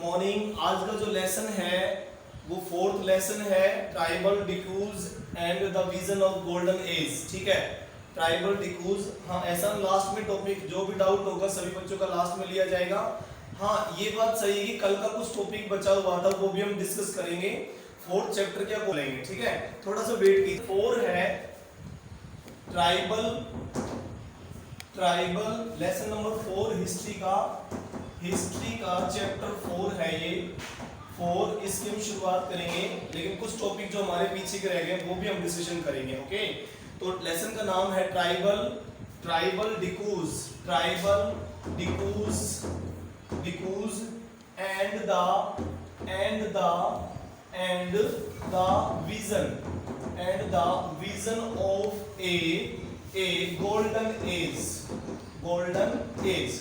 Morning. आज का जो लेसन है वो फोर्थ लेसन है, tribal D'Cruz and the vision of golden age. ठीक है, ट्राइबल डिक्रूज। हाँ, ऐसा लास्ट में टॉपिक जो भी डाउट होगा सभी बच्चों का लास्ट में लिया जाएगा। हाँ, ये बात सही है कि कल का कुछ टॉपिक बचा हुआ था वो भी हम डिस्कस करेंगे। फोर्थ चैप्टर क्या बोलेंगे, ठीक है, थोड़ा सा वेट कीजिए। 4 है ट्राइबल लेसन नंबर 4 हिस्ट्री का चैप्टर 4 है ये 4। इसकी हम शुरुआत करेंगे, लेकिन कुछ टॉपिक जो हमारे पीछे के रह गए वो भी हम डिस्कशन करेंगे। ओके, तो लेसन का नाम है tribal D'Cruz and the vision of A golden age.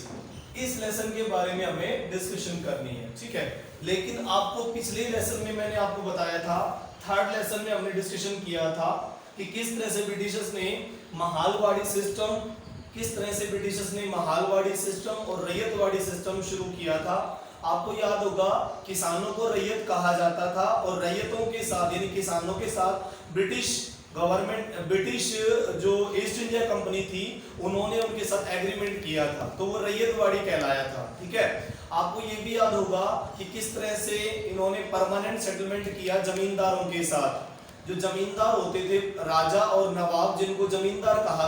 इस लेसन के बारे में हमें डिस्कशन करनी है, ठीक है। लेकिन आपको पिछले लेसन में मैंने आपको बताया था, थर्ड लेसन में हमने डिस्कशन किया था कि किस तरह से ब्रिटिशर्स ने महालवाड़ी सिस्टम और रैयतवाड़ी सिस्टम शुरू किया था। आपको याद होगा किसानों को रैयत कहा जाता था और रैयतों के साथ यानी किसानों के साथ ब्रिटिश जो ईस्ट इंडिया कंपनी थी उन्होंने उनके साथ एग्रीमेंट किया था, तो वो रैयतवाड़ी कहलाया था। ठीक है, आपको ये भी याद होगा कि किस तरह से इन्होंने परमानेंट सेटलमेंट किया जमींदारों के साथ। जो जमींदार होते थे, राजा और नवाब जिनको जमींदार कहा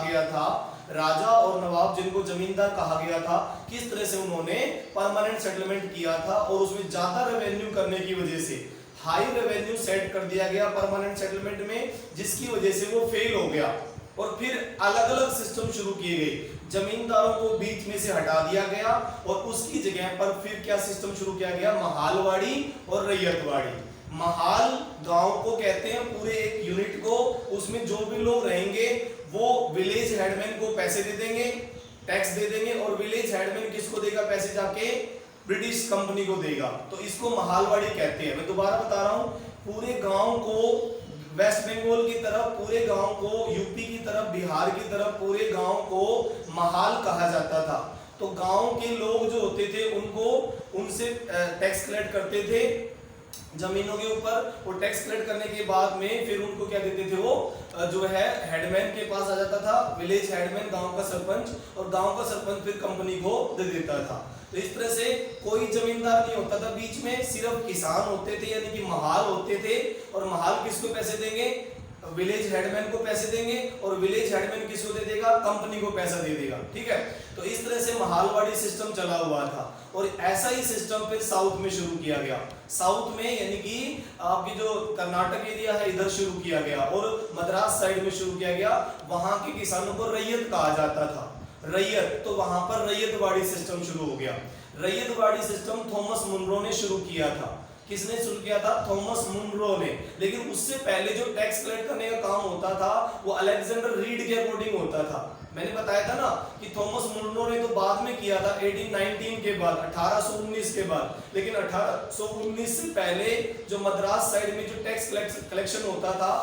गया था, किस तरह से उन्होंने परमानेंट सेटलमेंट किया था और उसमें ज्यादा रेवेन्यू करने की वजह से हाई रेवेन्यू सेट कर दिया गया परमानेंट सेटलमेंट में, जिसकी वजह से वो फेल हो गया और फिर अलग अलग सिस्टम शुरू किए गए। जमींदारों को बीच में से हटा दिया गया और उसकी जगह पर फिर क्या सिस्टम शुरू किया गया, महालवाड़ी और रैयतवाड़ी। महाल गांव को कहते हैं पूरे एक यूनिट को, उसमें जो भी लोग रहेंगे वो विलेज हेडमैन को पैसे दे देंगे, टैक्स दे देंगे, और विलेज हेडमैन किसको देगा पैसे, जाके ब्रिटिश कंपनी को देगा। तो इसको महालवाड़ी कहते हैं। मैं दोबारा बता रहा हूं, पूरे गांव को वेस्ट बंगाल की तरफ, पूरे गांव को यूपी की तरफ, बिहार की तरफ, पूरे गांव को महाल कहा जाता था। तो गांव के लोग जो होते थे उनसे टैक्स कलेक्ट करते थे जमीनों के ऊपर, और टैक्स कलेक्ट करने के बाद में फिर उनको क्या देते थे, वो जो है हेडमैन के पास आ जाता था, विलेज हेडमैन, गांव का सरपंच, और गांव का सरपंच फिर कंपनी को दे देता था। तो इस तरह से कोई जमींदार नहीं होता था बीच में, सिर्फ किसान होते थे यानी कि महाल होते थे। और महाल किसको पैसे देंगे, विलेज हेडमैन को पैसे देंगे, और विलेज हेडमैन किसको दे देगा, कंपनी को पैसा दे देगा। ठीक है, तो इस तरह से महालवाड़ी सिस्टम चला हुआ था। और ऐसा ही सिस्टम फिर साउथ में शुरू किया गया, साउथ में यानी कि आपकी जो कर्नाटक एरिया है इधर शुरू किया गया, और मद्रास साइड में शुरू किया गया। वहां के किसानों को रैयत कहा जाता था, रैयत। तो वहां पर रैयतवाड़ी सिस्टम शुरू हो गया। रैयतवाड़ी सिस्टम थॉमस मुनरो ने शुरू किया था। किसने शुरू किया था, थॉमस मुनरो ने। लेकिन उससे पहले जो टैक्स कलेक्ट करने का काम होता था वो अलेक्जेंडर रीड के अकॉर्डिंग होता था। मैंने बताया था ना कि थॉमस मुनरो ने तो बाद में किया था 1819 के बाद, 1819 के बाद। लेकिन 1819 से पहले जो मद्रास साइड में जो टैक्स कलेक्शन होता था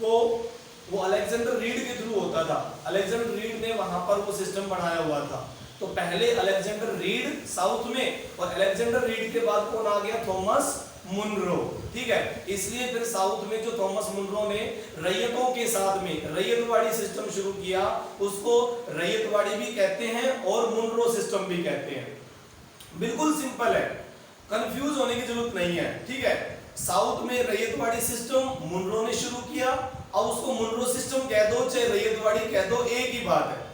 वो अलेक्जेंडर रीड के थ्रू होता था। अलेक्जेंडर रीड ने वहां पर वो सिस्टम बनाया हुआ था। तो पहले अलेक्जेंडर रीड साउथ में, और अलेक्जेंडर रीड के बाद कौन आ गया, थॉमस मुनरो। ठीक है, इसलिए फिर साउथ में जो थॉमस मुनरो ने रैयतों के साथ में रैयतवाड़ी सिस्टम शुरू किया, उसको रैयतवाड़ी भी कहते हैं और मुनरो सिस्टम भी कहते हैं। बिल्कुल सिंपल है, कंफ्यूज होने की जरूरत नहीं है। ठीक है, साउथ में रैयतवाड़ी सिस्टम मुनरो ने शुरू किया। अब उसको मुनरो सिस्टम कह दो चाहे रैयतवाड़ी कह दो, एक ही बात है।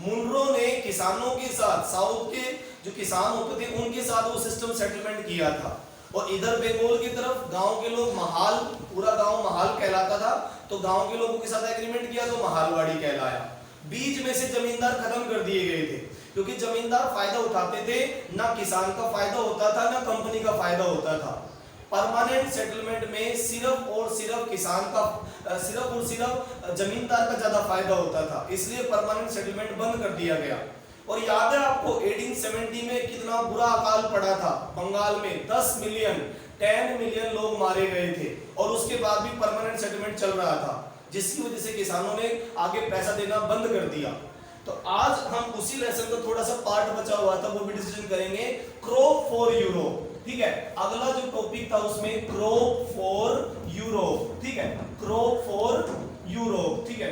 मुनरो ने किसानों के साथ, साउथ के जो किसान होते थे उनके साथ वो सिस्टम सेटलमेंट किया था। और इधर बंगाल की तरफ गांव के लोग, महाल, पूरा गांव महाल कहलाता था, तो गांव के लोगों के साथ एग्रीमेंट किया तो महालवाड़ी कहलाया। बीच में से जमींदार खत्म कर दिए गए थे, क्योंकि जमींदार फायदा उठाते थे, ना किसान का फायदा होता था ना कंपनी का फायदा होता था। परमानेंट सेटलमेंट में सिर्फ और सिर्फ किसान का, सिर्फ और सिर्फ जमींदार का ज्यादा फायदा होता था, इसलिए परमानेंट सेटलमेंट बंद कर दिया गया। और याद है आपको 1870 में कितना बुरा अकाल पड़ा था बंगाल में, 10 मिलियन लोग मारे गए थे, और उसके बाद भी परमानेंट सेटलमेंट चल रहा था, जिसकी वजह से किसानों ने आगे पैसा देना बंद कर दिया। तो आज हम उसी लेसन का थोड़ा सा पार्ट बचा हुआ था वो भी डिस्कशन करेंगे। क्रॉप फॉर यूरोप, ठीक है। अगला जो टॉपिक था उसमें क्रॉप फॉर यूरोप, ठीक है, क्रॉप फॉर यूरोप, ठीक है,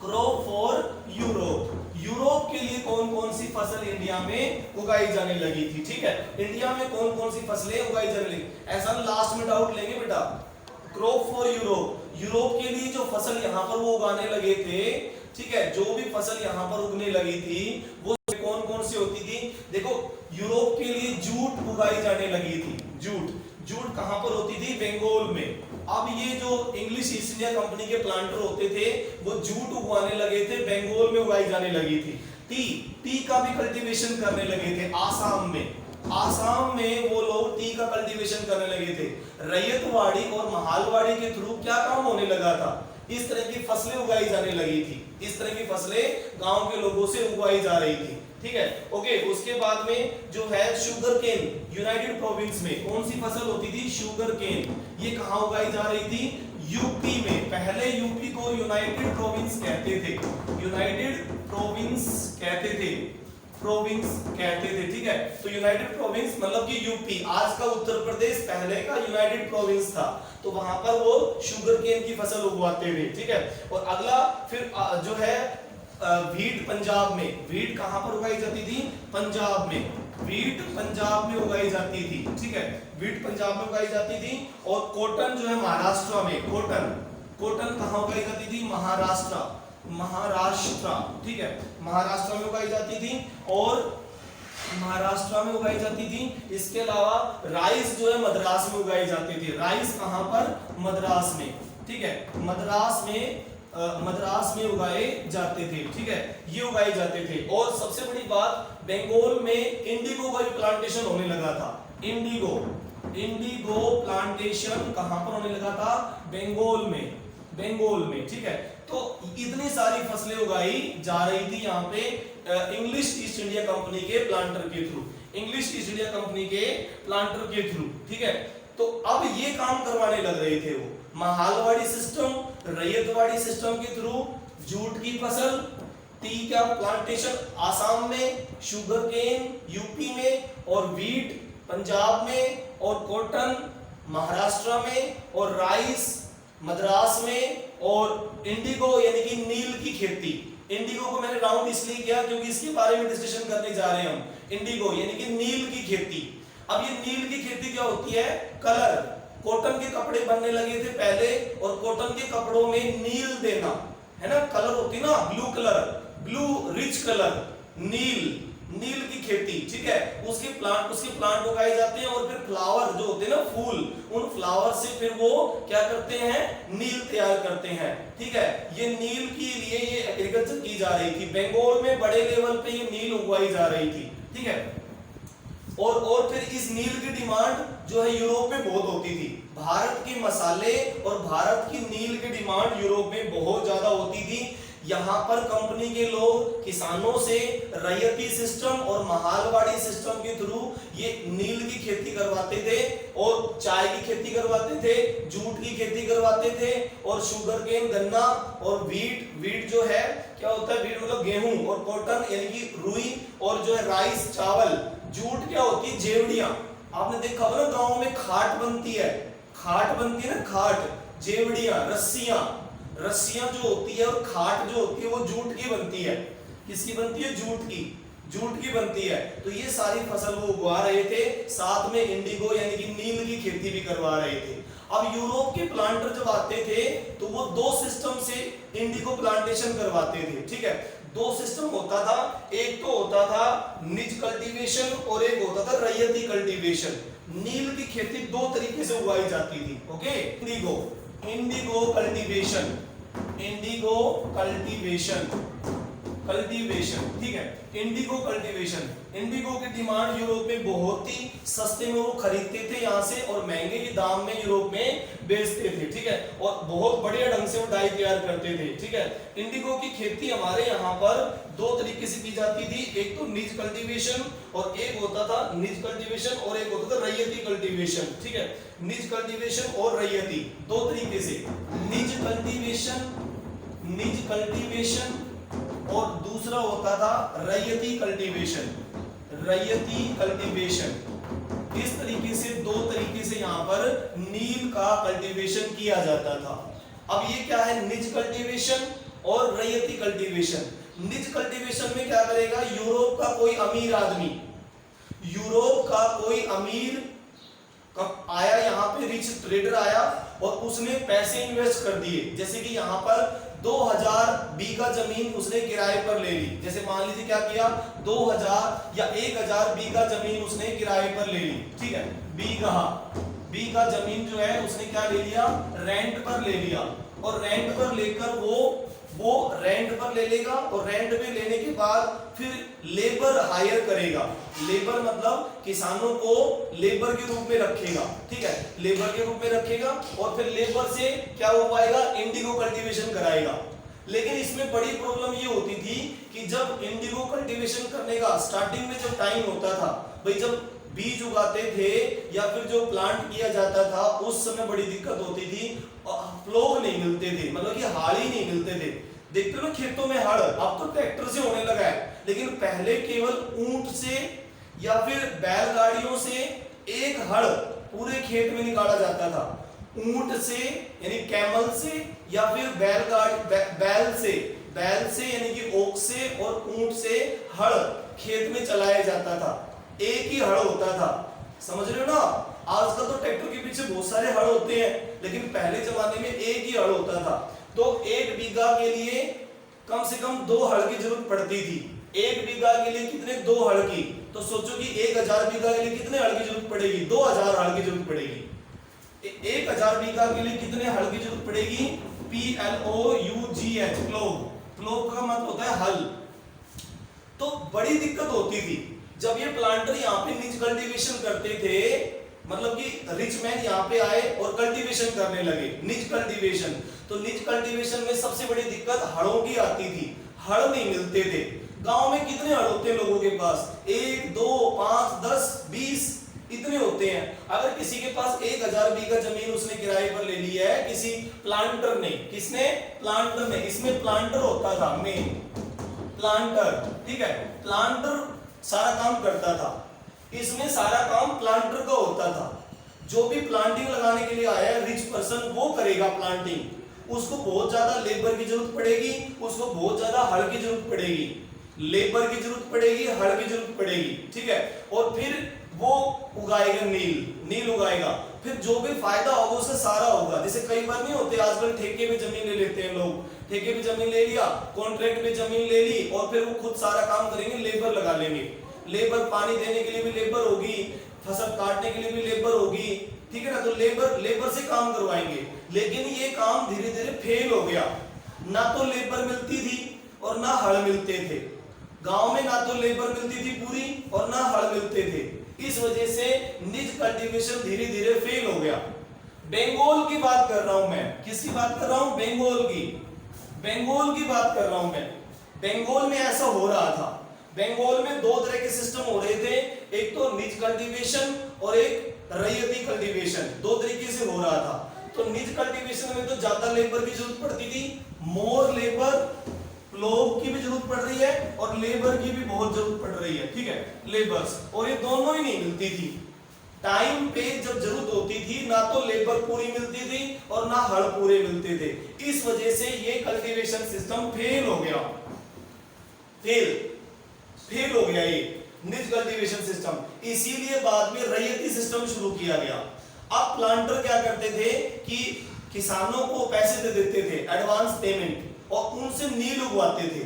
क्रॉप फॉर यूरोप। यूरोप के लिए कौन कौन सी फसल इंडिया में उगाई जाने लगी थी, ठीक है, इंडिया में कौन कौन सी फसलें उगाई जाने लगी, ऐसा लास्ट में डाउट लेंगे बेटा। क्रॉप फॉर यूरोप, यूरोप के लिए जो फसल यहाँ पर वो उगाने लगे थे, ठीक है, जो भी फसल यहाँ पर उगने लगी थी वो कौन कौन सी होती थी। देखो यूरोप के लिए जूट उगाई जाने लगी थी, जूट, जूट कहां पर होती थी, बंगाल में। अब ये जो इंग्लिश ईस्ट इंडिया कंपनी के प्लांटर होते थे वो जूट उगाने लगे थे, बंगाल में उगाई जाने लगी थी। टी का भी कल्टीवेशन करने लगे थे आसाम में, आसाम में वो लोग टी का कल्टीवेशन करने लगे थे। रैयतवाड़ी और महालवाड़ी के थ्रू क्या काम होने लगा था, इस तरह की फसलें उगाई जाने लगी थी, इस तरह की फसलें गांव के लोगों से उगाई जा रही थी, ठीक है। ओके, उसके बाद में जो है शुगर केन, यूनाइटेड प्रोविंस में कौन सी फसल होती थी, शुगर केन, ये कहां उगाई जा रही थी, यूपी में। पहले यूपी को यूनाइटेड प्रोविंस कहते थे, यूनाइटेड प्रोविंस कहते थे, प्रोविंस कहते थे, ठीक है। तो यूनाइटेड प्रोविंस मतलब कि यूपी, आज का उत्तर प्रदेश पहले का यूनाइटेड प्रोविंस था, तो वहां पर वो शुगर केन की फसल उगवाते थे, ठीक है। और अगला फिर जो है वीट, पंजाब में, वीट कहां पर उगाई जाती थी, पंजाब में, वीट पंजाब में उगाई जाती थी, ठीक है, वीट पंजाब में उगाई जाती थी। और कॉटन जो है महाराष्ट्र में, कॉटन, कॉटन कहां उगाई जाती थी, महाराष्ट्र, महाराष्ट्र, ठीक है, महाराष्ट्र में उगाई जाती थी, और महाराष्ट्र में उगाई जाती थी। इसके अलावा राइस जो है मद्रास में उगाई जाती थी, राइस कहां पर, मद्रास में, ठीक है, मद्रास में, मद्रास में उगाए जाते थे, ठीक है, ये उगाए जाते थे। और सबसे बड़ी बात, बंगाल में इंडिगो का भी प्लांटेशन होने लगा था, इंडिगो, इंडिगो प्लांटेशन कहां पर होने लगा था, बंगाल में, बंगाल में, ठीक है। तो इतनी सारी फसलें उगाई जा रही थी यहाँ पे इंग्लिश ईस्ट इंडिया कंपनी के प्लांटर के through, English east India company के प्लांटर के थ्रू, ठीक है। तो अब ये काम करवाने लग रहे थे वो, महालवाड़ी सिस्टम, रैयतवाड़ी सिस्टम के थ्रू जूट की फसल, टी का प्लांटेशन आसाम में, शुगर केन यूपी में, और वीट पंजाब में, और कॉटन महाराष्ट्र में, और राइस मद्रास में, और इंडिगो यानी कि नील की खेती। इंडिगो को मैंने राउंड इसलिए किया क्योंकि इसके बारे में डिस्कशन करने जा रहे हैं हम, इंडिगो यानी कि नील की खेती। अब ये नील की खेती क्या होती है, कलर, कॉटन के कपड़े बनने लगे थे पहले, और कॉटन के कपड़ों में नील देना, है ना, कलर होती ना, blue colour, blue rich colour, नील, नील की खेती, ठीक है, उसके प्लांट उगाए जाते हैं। और फिर फ्लावर जो होते हैं ना, फूल, उन फ्लावर से फिर वो क्या करते हैं, नील तैयार करते हैं, ठीक है। ये नील के लिए ये एग्रीकल्चर की जा रही थी, बंगाल में बड़े लेवल पे ये नील उगाई जा रही थी, ठीक है। और फिर इस नील की डिमांड जो है यूरोप में बहुत होती थी, भारत के मसाले और भारत की नील की डिमांड यूरोप में बहुत ज्यादा होती थी। यहाँ पर कंपनी के लोग किसानों से रैयती सिस्टम और महालवाड़ी सिस्टम के थ्रू ये नील की खेती करवाते थे, और चाय की खेती करवाते थे, जूट की खेती करवाते थे, और शुगर केन गन्ना, और वीट, वीट जो है क्या होता है, वीट मतलब गेहूं, और कॉटन यानी कि रुई, और जो है राइस चावल, जूट क्या होती है, जेवड़ियां। आपने देखा होगा ना गांव में खाट बनती है, खाट बनती है ना, खाट, जेवड़ियां, रस्सियां, रस्सियां जो होती है, और खाट जो होती है वो जूट की बनती है। किसकी बनती है, जूट की, जूट की बनती है। तो ये सारी फसल वो उगवा रहे थे, साथ में इंडिगो यानी कि नील की खेती भी करवा रहे थे। अब यूरोप के प्लांटर जब आते थे तो वो दो सिस्टम से इंडिगो प्लांटेशन करवाते थे, ठीक है। दो सिस्टम होता था, एक तो होता था निज कल्टीवेशन और एक होता था रैयती कल्टीवेशन। नील की खेती दो तरीके से उगाई जाती थी, okay. Indigo, Indigo cultivation, Indigo cultivation, cultivation, ठीक है, इंडिगो कल्टीवेशन। इंडिगो की डिमांड यूरोप में बहुत ही सस्ते में वो खरीदते थे यहाँ से, और महंगे के दाम में यूरोप में बेचते थे, ठीक है, और बहुत बढ़िया ढंग से वो डाई तैयार करते थे, ठीक है। इंडिगो की खेती हमारे यहाँ पर दो तरीके से की जाती थी, एक तो निज कल्टीवेशन, और एक होता था निज कल्टीवेशन, और एक होता था रैयती कल्टीवेशन, ठीक है। निज कल्टीवेशन और रैयती दो तरीके से, निज कल्टीवेशन, निज कल्टीवेशन, और दूसरा होता था रैयती कल्टीवेशन, रैयती कल्टीवेशन। इस नील का कल्टीवेशन किया जाता था। अब ये क्या है, निज कल्टीवेशन और रैयती कल्टीवेशन। निज कल्टीवेशन में क्या करेगा, यूरोप का कोई अमीर आदमी, यूरोप का कोई अमीर आया यहाँ पे, रिच ट्रेडर आया और उसने पैसे इन्वेस्ट कर दिए। जैसे कि यहाँ पर 2000 बीघा जमीन उसने किराए पर ले ली। जैसे मान लीजिए क्या किया, 2000 या 1000 बीघा जमीन उसने किराए पर ले ली, ठीक है। बीघा जमीन जो है उसने क्या ले लिया, रेंट पर ले लिया। और रेंट पर लेकर वो रेंट पर ले लेगा और रेंट पे लेने के बाद फिर लेबर हायर करेगा। लेबर मतलब किसानों को लेबर के रूप में रखेगा, ठीक है, लेबर के रूप में रखेगा और फिर लेबर से क्या हो पाएगा, इंडिगो कल्टीवेशन कराएगा। लेकिन इसमें बड़ी प्रॉब्लम ये होती थी कि जब इंडिगो कल्टीवेशन करने का स्टार्टिंग में जब टाइम होता था, भाई जब बीज उगाते थे या फिर जो प्लांट किया जाता था, उस समय बड़ी दिक्कत होती थी, प्लोग नहीं मिलते थे, मतलब कि हल ही नहीं मिलते थे। देखते हो ना खेतों में हल अब तो ट्रैक्टर से होने लगा है, लेकिन पहले केवल ऊंट से या फिर बैलगाड़ियों से एक हल पूरे खेत में निकाला जाता था। ऊंट से यानी कैमल से या फिर बैल से यानी कि ओक से और ऊंट से हल खेत में चलाया जाता था। एक ही हल होता था, समझ रहे हो ना। आजकल तो ट्रैक्टर के पीछे बहुत सारे हल होते हैं, लेकिन पहले जमाने में एक ही हल होता था। तो 1 बीघा के लिए कम से कम 2 हल की जरूरत पड़ती थी। 1 बीघा के लिए कितने, 2 हल की। तो सोचो कि 1000 बीघा के लिए कितने हल की जरूरत पड़ेगी, 2000 हल की जरूरत पड़ेगी। 1000 बीघा के लिए कितने हल की जरूरत पड़ेगी, PLOUGH, प्लोग। प्लोग का मतलब होता है हल। तो बड़ी दिक्कत होती थी जब ये प्लांटर यहाँ पे निज कल्टीवेशन करते थे, मतलब कि रिच मैन यहाँ पे आए और कल्टीवेशन करने लगे, निज कल्टीवेशन। तो निज कल्टीवेशन में सबसे बड़ी दिक्कत हड़ों की आती थी, हड़ नहीं मिलते थे। गांव में कितने हड़ होते हैं लोगों के पास, 1 2 5 10 20 इतने होते हैं। अगर किसी के पास 1000 बीघा जमीन उसने किराए पर ले ली है, किसी प्लांटर ने, किसने, प्लांटर ने। इसमें प्लांटर होता था, मेन प्लांटर, ठीक है, प्लांटर सारा काम करता था। इसमें सारा काम प्लांटर का होता था। जो भी प्लांटिंग लगाने के लिए आया है रिच पर्सन, वो करेगा प्लांटिंग। उसको बहुत ज्यादा लेबर की जरूरत पड़ेगी, उसको बहुत ज्यादा हल की जरूरत पड़ेगी, लेबर की जरूरत पड़ेगी, हल की जरूरत पड़ेगी, ठीक है। और फिर वो उगाएगा नील उगाएगा, फिर जो भी फायदा होगा उससे सारा होगा। जैसे कई बार नहीं होते, आजकल ठेके पे जमीन ले लेते हैं लोग, ठेके पे जमीन ले लिया, कॉन्ट्रैक्ट पे जमीन ले ली और फिर वो खुद सारा काम करेंगे, लेबर लगा लेंगे। लेबर पानी देने के लिए भी लेबर होगी, फसल काटने के लिए भी लेबर होगी, ठीक है ना। तो लेबर से काम करवाएंगे। लेकिन ये काम धीरे धीरे फेल हो गया, ना तो लेबर मिलती थी और ना हल मिलते थे। गांव में ना तो लेबर मिलती थी पूरी और ना हल मिलते थे। इस वजह से निज कल्टीवेशन धीरे धीरे फेल हो गया। बंगाल की बात कर रहा हूं मैं, किसकी बात कर रहा हूं, बंगाल की बात कर रहा हूं मैं। बंगाल में ऐसा हो रहा था। बंगाल में 2 तरह के सिस्टम हो रहे थे, एक तो निज कल्टीवेशन और एक रैयती कल्टीवेशन, 2 तरीके से हो रहा था। तो निज कल्टीवेशन में तो ज्यादा लेबर की जरूरत पड़ती थी, मोर लेबर, प्लोग की भी जरूरत पड़ रही है और लेबर की भी बहुत जरूरत पड़ रही है, ठीक है, लेबर्स। और ये दोनों ही नहीं मिलती थी। टाइम पे जब जरूरत होती थी, ना तो लेबर पूरी मिलती थी और ना हल पूरे मिलते थे। इस वजह से ये कल्टीवेशन सिस्टम फेल हो गया, फेल हो गया ये निज कल्टीवेशन सिस्टम। इसीलिए बाद में रैयती सिस्टम शुरू किया गया। अब प्लांटर क्या करते थे कि किसानों को पैसे दे देते थे, एडवांस पेमेंट, और उनसे नील उगवाते थे।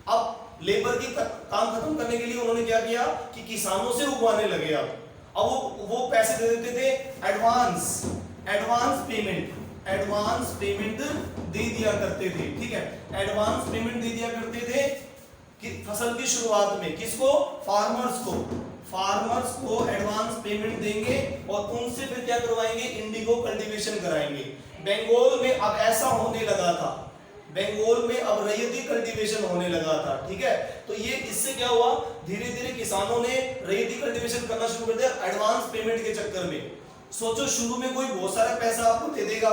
अब लेबर की काम खत्म करने के लिए उन्होंने क्या किया कि किसानों से उगवाने लगे। अब वो पैसे दे देते थे, एडवांस पेमेंट दे दिया करते थे, ठीक है, एडवांस पेमेंट दे दिया करते थे कि फसल की शुरुआत में किसको, फार्मर्स को एडवांस पेमेंट देंगे और उनसे फिर क्या करवाएंगे, इंडिगो कल्टीवेशन कराएंगे। बंगाल में अब ऐसा होने लगा था, बंगाल में अब रैयती कल्टीवेशन होने लगा था, ठीक है। तो ये इससे क्या हुआ, धीरे धीरे किसानों ने रैयती कल्टीवेशन करना शुरू कर दिया एडवांस पेमेंट के चक्कर में। सोचो शुरू में कोई बहुत सारा पैसा आपको दे देगा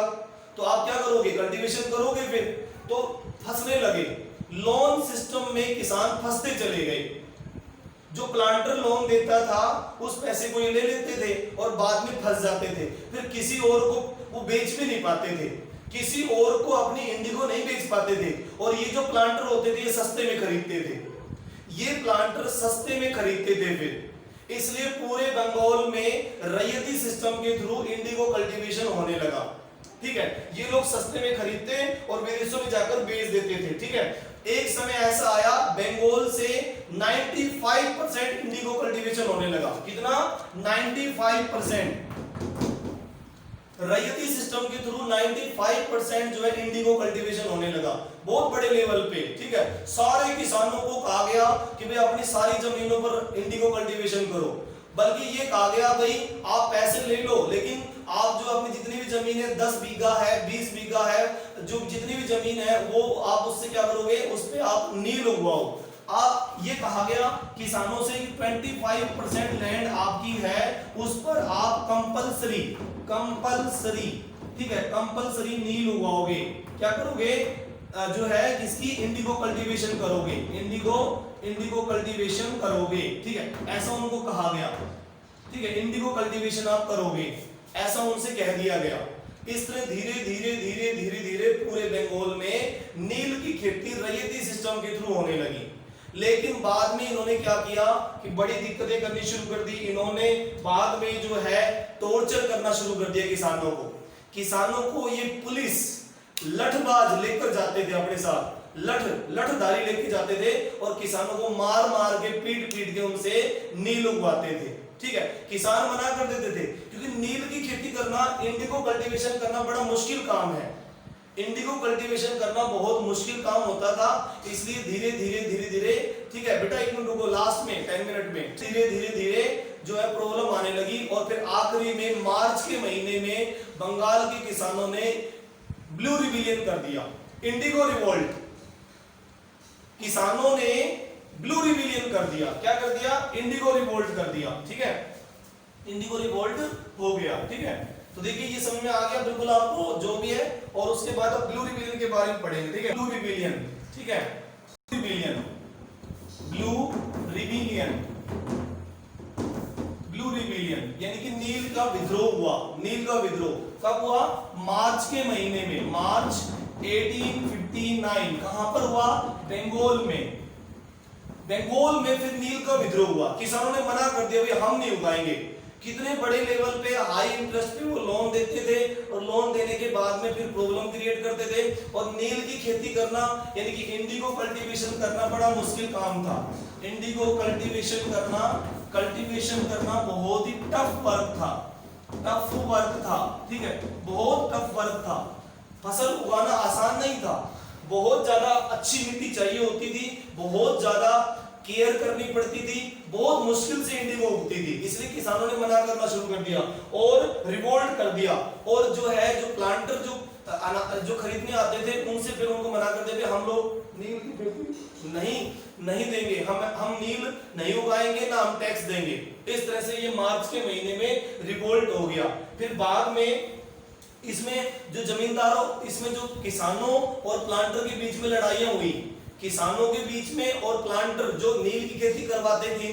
तो आप क्या करोगे, कल्टीवेशन करोगे, फिर तो फंसने लगे। लोन सिस्टम में किसान फंसते चले गए। जो प्लांटर लोन देता था उस पैसे को ये ले लेते थे और बाद में फंस जाते थे, फिर किसी और को वो बेच भी नहीं पाते थे, किसी और को अपनी इंडिगो नहीं बेच पाते थे। और ये जो प्लांटर होते थे ये सस्ते में खरीदते थे, ये प्लांटर सस्ते में खरीदते थे फिर, इसलिए पूरे बंगाल में रैयती सिस्टम के थ्रू इंडिगो कल्टीवेशन होने लगा। ठीक है, ये लोग सस्ते में खरीदते और विदेशों में जाकर बेच देते थे। ठीक है, एक समय ऐसा आया बंगाल से 95% इंडिगो कल्टीवेशन होने लगा। कितना? 95%। रैयती सिस्टम के थ्रू 95% जो है इंडिगो कल्टीवेशन होने लगा, बहुत बड़े लेवल पे। ठीक है, सारे किसानों को कहा गया कि भाई अपनी सारी जमीनों पर इंडिगो कल्टीवेशन करो, बल्कि ये कहा गया भाई आप पैसे ले लो, लेकिन आप जो अपनी जितनी भी जमीन है 10 बीघा है 20 बीघा है, जो जितनी भी जमीन है वो आप उससे क्या करोगे, उस पे आप नील उगवाओ। आप ये कहा गया किसानों से 25% लैंड आपकी है, उस पर आप कंपलसरी, ठीक है, कंपलसरी नील उगाओगे। क्या करोगे? जो है किसकी? इंडिगो कल्टीवेशन करोगे, इंडिगो कल्टीवेशन करोगे। ठीक है, ऐसा उनको कहा गया। ठीक है, इंडिगो कल्टीवेशन आप करोगे, ऐसा उनसे कह दिया गया। इस तरह धीरे धीरे पूरे बंगाल में नील की खेती रैयती सिस्टम के थ्रू होने लगी। लेकिन बाद में इन्होंने क्या किया कि बड़ी दिक्कतें करनी शुरू कर दी। इन्होंने बाद में जो है टॉर्चर करना शुरू कर दिया किसानों को ये पुलिस लठबाज लेकर जाते थे अपने साथ, लठधारी लेके जाते थे और किसानों को मार मार के पीट के उनसे नील उगवाते थे। ठीक है, किसान मना कर देते थे क्योंकि नील की खेती करना, इंडिगो कल्टीवेशन करना बड़ा मुश्किल काम है। इंडिगो कल्टीवेशन करना बहुत मुश्किल काम होता था, इसलिए धीरे धीरे ठीक है बेटा, 1 मिनट रुको, लास्ट में 10 मिनट में धीरे जो है प्रॉब्लम आने लगी। और फिर आखिरी में मार्च के महीने में बंगाल के किसानों ने ब्लू रिबेलियन कर दिया, इंडिगो रिवोल्ट। किसानों ने ब्लू रिबेलियन कर दिया। क्या कर दिया? इंडिगो रिवोल्ट कर दिया। ठीक है, इंडिगो रिवोल्ट हो गया। ठीक है, तो देखिए ये समझ में आ गया बिल्कुल आपको जो भी है। और उसके बाद अब ब्लू रिबेलियन के बारे में पढ़ेंगे। ठीक है, ब्लू रिबेलियन। ठीक है, ब्लू रिबेलियन यानी कि नील का विद्रोह हुआ। नील का विद्रोह कब हुआ? मार्च के महीने में, मार्च 1859। कहां पर हुआ? बंगाल में फिर नील का विद्रोह हुआ। किसानों ने मना कर दिया भाई हम नहीं उगाएंगे। कितने बड़े लेवल पे हाई इंटरेस्ट पे वो लोन देते थे और लोन देने के बाद में फिर प्रॉब्लम क्रिएट करते थे। और नील की खेती करना यानी कि इंडिगो कल्टीवेशन करना बड़ा मुश्किल काम था। इंडिगो कल्टीवेशन करना बहुत ही टफ वर्क था। ठीक है, बहुत टफ वर्क था। फसल उगाना आसान नहीं था, बहुत ज्यादा अच्छी मिट्टी चाहिए होती थी, बहुत ज्यादा केयर करनी पड़ती थी, बहुत मुश्किल से इंडिगो उगती थी। इसलिए किसानों ने मना करना शुरू कर दिया और रिवोल्ट कर दिया। और जो है जो प्लांटर जो खरीदने आते थे उनसे फिर उनको मना कर देते, हम लोग नील की खेती नहीं देंगे, हम नील नहीं उगाएंगे, ना हम टैक्स देंगे। इस तरह से ये मार्च के महीने में रिवोल्ट हो गया। फिर बाद में इसमें जो जमींदारों, इसमें जो किसानों और प्लांटर के बीच में लड़ाइयां हुई, किसानों के बीच में और प्लांटर जो नील की खेती करवाते थे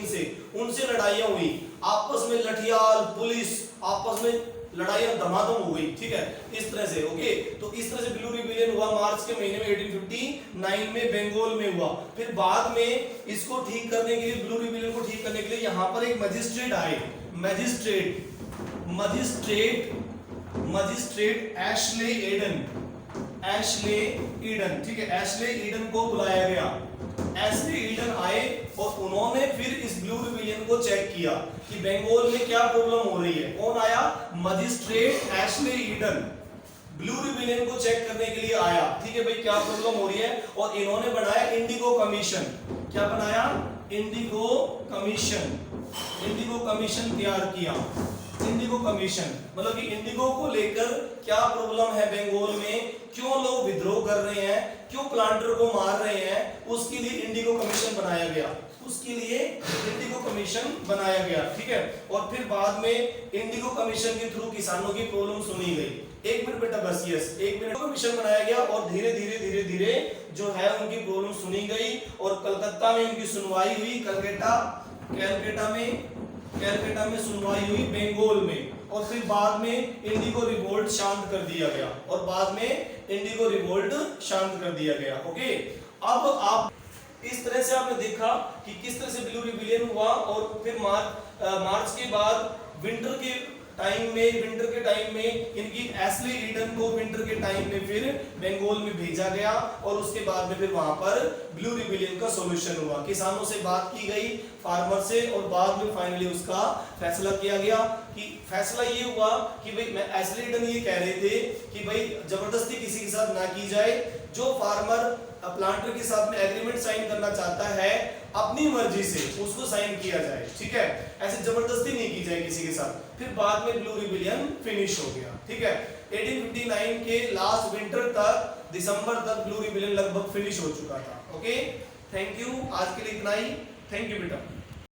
उनसे लड़ाइयां हुई। आपस में लठियाल, पुलिस, आपस में लड़ाइयां धमाधम हो गई। ठीक है, इस तरह से। ओके, तो इस तरह से ब्लू रिबेलियन हुआ मार्च के महीने में 1859 में बंगाल में हुआ। फिर बाद में इसको ठीक करने के लिए, ब्लू रिबेलियन को ठीक करने के लिए यहाँ पर एक मजिस्ट्रेट आए, मजिस्ट्रेट एशले ईडन। ठीक है, एशले ईडन को बुलाया गया। एशले ईडन आए और उन्होंने फिर इस ब्लू रिबेलियन को चेक किया कि बंगाल में क्या प्रॉब्लम हो रही है। कौन आया? Magistrate Ashley Eden blue rebellion को चेक करने के लिए आया। ठीक है भाई, क्या प्रॉब्लम हो रही है। और इन्होंने बनाया इंडिगो कमीशन। क्या बनाया? इंडिगो कमीशन तैयार किया। इंडिगो कमीशन मतलब कि इंडिगो को लेकर क्या प्रॉब्लम है बंगाल में, क्यों लोग विद्रोह कर रहे हैं, क्यों प्लांटर को मार रहे हैं, उसके लिए इंडिगो कमीशन बनाया गया। ठीक है, और फिर बाद में इंडिगो कमीशन के थ्रू किसानों की प्रॉब्लम सुनी गई। 1 मिनट बेटा, बस यस, 1 मिनट। कमीशन बनाया गया और धीरे जो है उनकी प्रॉब्लम सुनी गई और कलकत्ता में इनकी सुनवाई हुई। कलकत्ता कैलकाटा में सुनवाई हुई बंगाल में, और फिर बाद में इंडिगो रिवोल्ट शांत कर दिया गया, ओके। अब आप इस तरह से आपने देखा कि किस तरह से ब्लू रिबेलियन हुआ, और फिर मार्च के बाद विंटर के टाइम में इनकी एस्ले ईडन को विंटर के टाइम में फिर बंगाल में भेजा गया, और उसके बाद में फिर वहां पर ब्लू रिबेलियन का सॉल्यूशन हुआ। किसानों से बात की गई, फार्मर से, और बाद में फाइनली उसका फैसला किया गया। कि फैसला ये हुआ कि भाई मैं एस्ले ईडन ये कह रहे थे कि भाई जबरदस्ती किसी के साथ ना की जाए, जो फार्मर प्लांटर के साथ में एग्रीमेंट साइन करना चाहता है अपनी मर्जी से उसको साइन किया जाए, ठीक है, ऐसे जबरदस्ती नहीं की जाए किसी के साथ। फिर बाद में ब्लू रिबेलियन फिनिश हो गया, ठीक है। 1859 के लास्ट विंटर तक, दिसंबर तक ब्लू रिबेलियन लगभग फिनिश हो चुका था, ओके। थैंक यू, आज के लिए इतना ही। थैंक यू बेटा।